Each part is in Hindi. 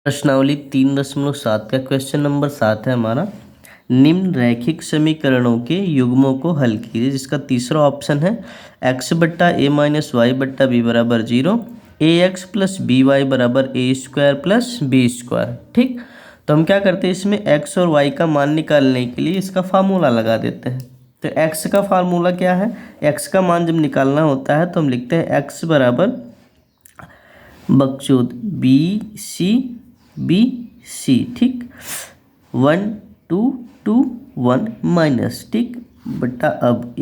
प्रश्नावली 3.7 का क्वेश्चन नंबर 7 है हमारा। निम्न रैखिक समीकरणों के युग्मों को हल कीजिए, जिसका तीसरा ऑप्शन है x बट्टा ए माइनस वाई बट्टा बी बराबर 0, ए एक्स प्लस बी वाई बराबर ए स्क्वायर प्लस बी स्क्वायर। ठीक, तो हम क्या करते हैं, इसमें x और y का मान निकालने के लिए इसका फार्मूला लगा देते हैं। तो x का फार्मूला क्या है, x का मान जब निकालना होता है तो हम लिखते हैं x बराबर बकचोद बी सी। ठीक, 1 2 2 1 माइनस, ठीक, बट्टा अब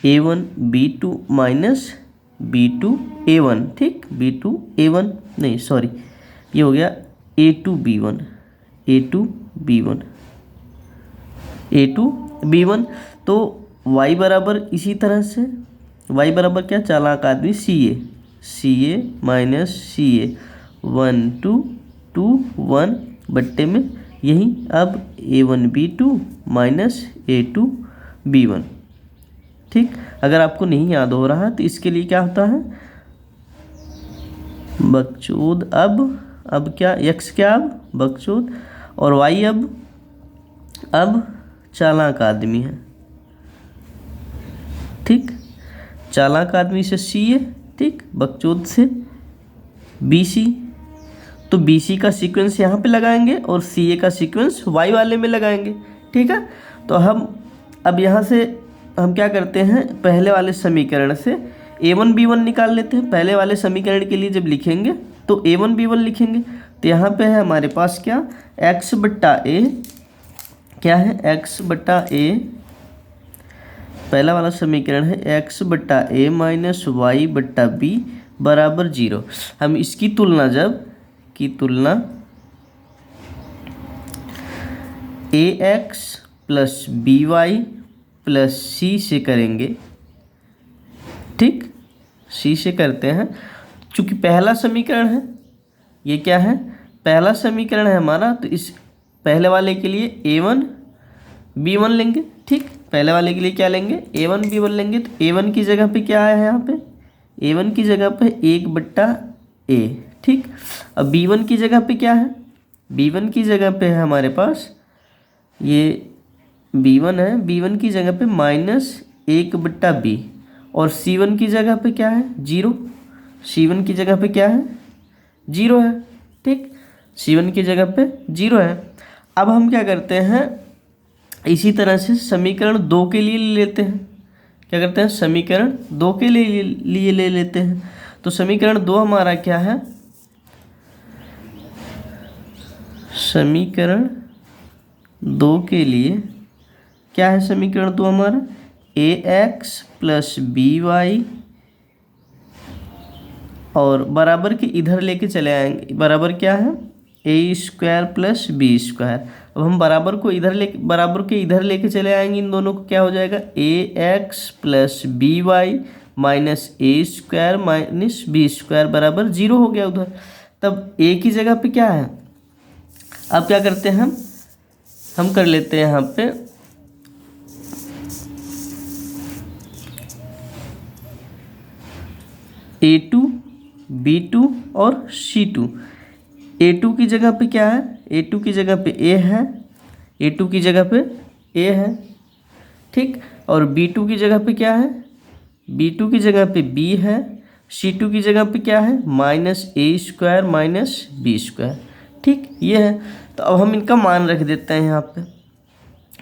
A1 B2 minus B2 A1। ठीक, B2 A1 नहीं सॉरी, ये हो गया A2 B1। तो y बराबर इसी तरह से y बराबर क्या, चालाक आदमी CA माइनस CA 1 2 2 1 बट्टे में यही अब A1 B2 minus A2 B1। ठीक, अगर आपको नहीं याद हो रहा तो इसके लिए क्या होता है, बकचोद अब क्या, x क्या अब बकचोद और y अब चालाक आदमी है। ठीक, चालाक आदमी से CA, ठीक, बकचोद से BC। तो BC का सीक्वेंस यहाँ पे लगाएंगे और CA का सीक्वेंस y वाले में लगाएंगे। ठीक है, तो हम अब यहाँ से हम क्या करते हैं, पहले वाले समीकरण से A1 B1 निकाल लेते हैं। पहले वाले समीकरण के लिए जब लिखेंगे तो A1 B1 लिखेंगे। तो यहाँ पे है हमारे पास क्या, x बट्टा a, क्या है x बट्टा a, पहला वाला समीकरण है x बट्टा a माइनस वाई बट्टा b बराबर 0। हम इसकी तुलना ax plus B Y plus C से करेंगे। ठीक, सी से करते हैं, चूँकि पहला समीकरण है, ये क्या है, पहला समीकरण है हमारा, तो इस पहले वाले के लिए A1 B1 लेंगे। ठीक, पहले वाले के लिए क्या लेंगे, A1 B1 लेंगे। तो A1 की जगह पे क्या है, यहाँ पे A1 की जगह पे 1 बट्टा a। ठीक, अब B1 की जगह पे क्या है, B1 की जगह पे है हमारे पास ये B1 है, B1 की जगह पे माइनस 1 बट्टा b और C1 की जगह पे क्या है 0, C1 की जगह पे क्या है 0 है। ठीक, C1 की जगह पे 0 है। अब हम क्या करते हैं, इसी तरह से समीकरण 2 के लिए ले लेते हैं। क्या करते हैं, समीकरण 2 के लिए ले लेते हैं। तो समीकरण 2 हमारा क्या है, समीकरण 2 के लिए क्या है, समीकरण 2 हमारा ax प्लस बी वाई और बराबर के इधर लेके चले आएंगे, बराबर क्या है ए स्क्वायर प्लस बी स्क्वायर। अब हम बराबर के इधर लेके चले आएंगे, इन दोनों को क्या हो जाएगा, A X plus B Y minus A square minus B square बराबर 0 हो गया उधर। तब ए की जगह पे क्या है, अब क्या करते हैं, हम कर लेते हैं यहाँ पे A2 B2 और C2। A2 की जगह पे क्या है, A2 की जगह पे A है, A2 की जगह पे A है। ठीक, और B2 की जगह पे क्या है, B2 की जगह पे B है, C2 की जगह पे क्या है minus A square minus B square. ठीक, ये है। तो अब हम इनका मान रख देते हैं, यहाँ पे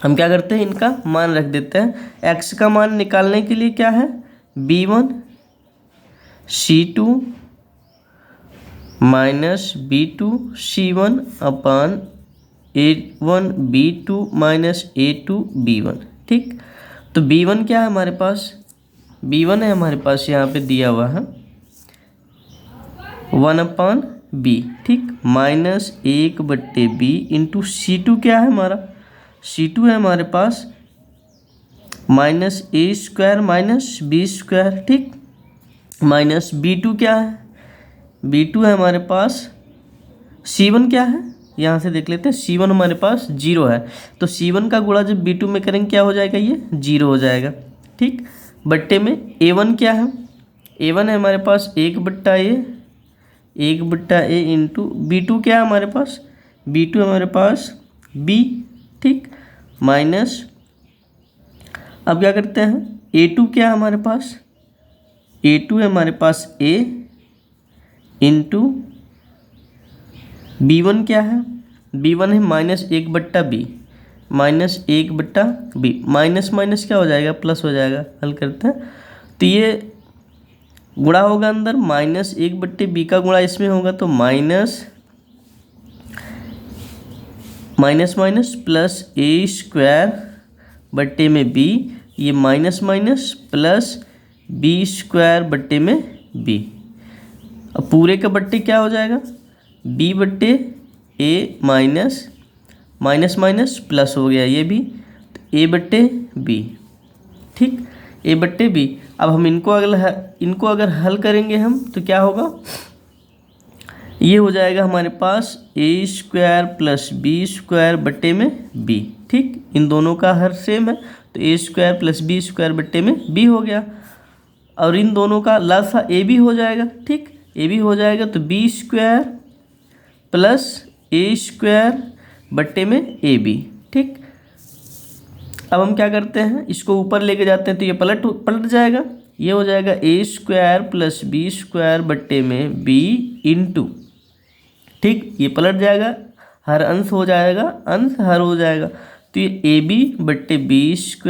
हम क्या करते हैं, इनका मान रख देते हैं। x का मान निकालने के लिए क्या है, B1 C2 minus B2 C1 अपान A1 B2 minus A2 B1। ठीक, तो B1 क्या है हमारे पास, B1 है हमारे पास यहाँ पे दिया हुआ है 1 अपान B। ठीक, माइनस 1 बट्टे B इंटू C2 क्या है हमारा, C2 है हमारे पास minus A square minus B square. ठीक, माइनस B2 क्या है, B2 है हमारे पास, C1 क्या है, यहाँ से देख लेते हैं, C1 हमारे पास 0 है। तो C1 का गुणा जब B2 में करेंगे क्या हो जाएगा, ये 0 हो जाएगा। ठीक, बट्टे में A1 क्या है, A1 है हमारे पास 1 बट्टा a 1/a इंटू B2 क्या है हमारे पास, B2 हमारे पास B, ठीक, माइनस अब क्या करते हैं, A2 क्या है हमारे पास, A2 है हमारे पास A इंटू B1 क्या है, B1 है -1/b, -1/b, माइनस माइनस क्या हो जाएगा, प्लस हो जाएगा। हल करते हैं तो ये गुणा होगा अंदर, -1/b का गुणा इसमें होगा तो माइनस माइनस प्लस a²/b, ये माइनस माइनस प्लस b²/b। अब पूरे का बट्टे क्या हो जाएगा, b/a माइनस माइनस प्लस हो गया ये भी, तो a/b, ठीक, a/b। अब हम इनको अगर हल करेंगे हम तो क्या होगा, ये हो जाएगा हमारे पास a² + b²/b, ठीक, इन दोनों का हर सेम है तो a² + b²/b हो गया। और इन दोनों का लसा ab हो जाएगा, ठीक, ab हो जाएगा तो b² + a²/ab, ठीक। अब हम क्या करते हैं, इसको ऊपर लेके जाते हैं तो ये पलट जाएगा, ये हो जाएगा a² + b²/b इंटू, ठीक, ये पलट जाएगा, हर अंश हो जाएगा, अंश हर हो जाएगा तो ये ab/b² +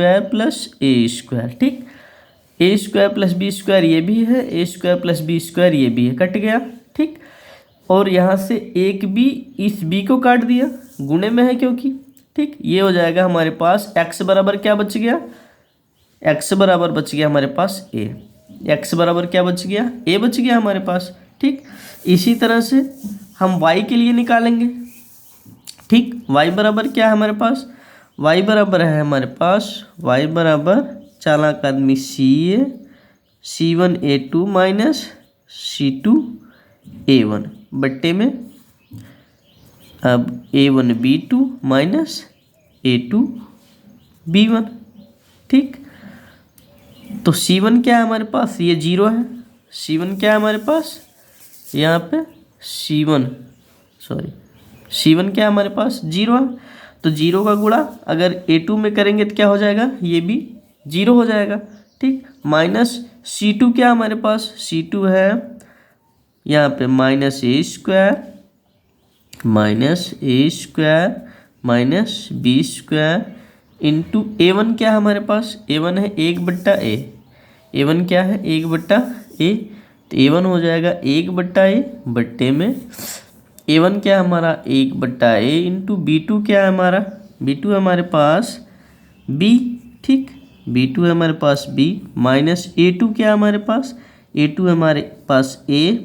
a², ठीक, a² + b² ये भी है, a² + b² ये भी है, कट गया, ठीक। और यहाँ से एक b इस b को काट दिया, गुणे में है क्योंकि, ठीक, ये हो जाएगा हमारे पास x बराबर क्या बच गया, x बराबर बच गया हमारे पास a, x बराबर क्या बच गया, a बच गया हमारे पास, ठीक। इसी तरह से हम y के लिए निकालेंगे, ठीक, y बराबर क्या है हमारे पास, y बराबर है हमारे पास, y बराबर चालाक आदमी C1A2 माइनस C2A1 बट्टे में अब A1B2 माइनस A2B1, ठीक। तो C1 क्या है हमारे पास, ये 0 है, C1 क्या है हमारे पास, यहाँ पे C1 क्या है हमारे पास, 0 है, तो 0 का गुणा अगर A2 में करेंगे तो क्या हो जाएगा, ये भी 0 हो जाएगा, ठीक, माइनस C2 क्या है हमारे पास, C2 है यहाँ पे -a² minus b² into A1 क्या है हमारे पास, A1 है 1/a, A1 क्या है 1/a, तो A1 हो जाएगा 1/a बट्टे में A1 क्या है हमारा 1/a इंटू B2 क्या है हमारा, B2 है हमारे पास B, ठीक, B2 है हमारे पास B माइनस A2 क्या है हमारे पास, A2 है हमारे पास A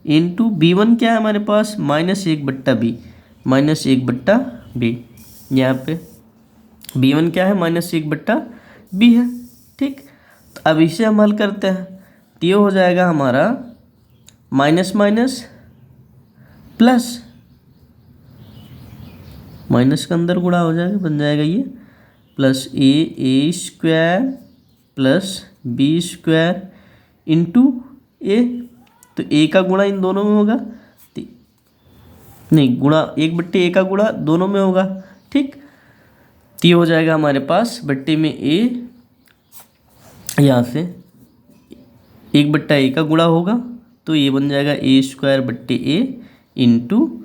इंटू B1 क्या है हमारे पास -1/b, यहाँ पे B1 क्या है -1/b है, ठीक। तो अब इसे हम हल करते हैं तो ये हो जाएगा हमारा माइनस माइनस प्लस, माइनस का अंदर गुणा हो जाएगा, बन जाएगा ये plus a² + b² into a, तो a का गुणा इन दोनों में होगा, नहीं गुणा 1/a का गुणा दोनों में होगा, ठीक। तो ये हो जाएगा हमारे पास बट्टे में a, यहाँ से 1/a का गुणा होगा तो ये बन जाएगा a² इंटू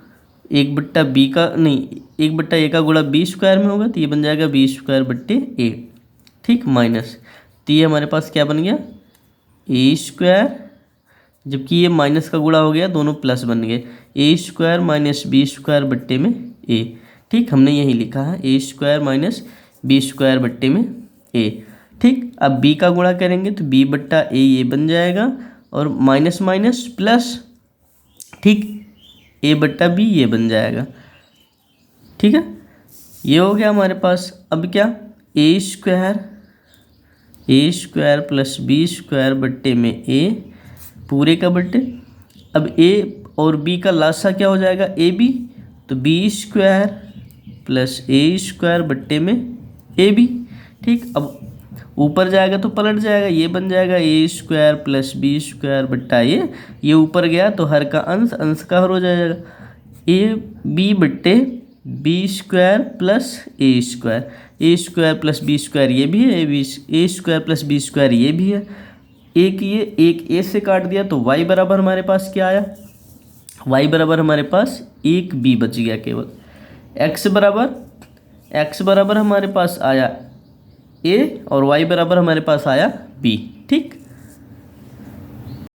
1/b का, नहीं 1/a का गुणा b² में होगा तो ये बन जाएगा b²/a, ठीक, माइनस, तो ये हमारे पास क्या बन गया a², जबकि ये माइनस का गुणा हो गया, दोनों प्लस बन गए, a² माइनस b² बट्टे में a, ठीक, हमने यही लिखा है a² माइनस b² बट्टे में a, ठीक। अब b का गुणा करेंगे तो b/a ये बन जाएगा और माइनस माइनस प्लस, ठीक, a/b ये बन जाएगा, ठीक है, ये हो गया हमारे पास। अब क्या a² + b² बट्टे में a पूरे का बट्टे, अब a और b का लासा क्या हो जाएगा ab, तो b² + a² बट्टे में ab, ठीक। अब ऊपर जाएगा तो पलट जाएगा, ये बन जाएगा ए स्क्वायर प्लस बी स्क्वायर बट्टा ये ऊपर गया तो हर का अंश अंश का हर हो जाएगा, ए बी बट्टे बी स्क्वायर प्लस ए स्क्वायर प्लस बी स्क्वायर ये भी है, ए स्क्वायर प्लस बी स्क्वायर ये भी है, एक ए से काट दिया तो y बराबर हमारे पास क्या आया, y बराबर हमारे पास एक बी बच गया केवल, x बराबर हमारे पास आया a और y बराबर हमारे पास आया b। ठीक,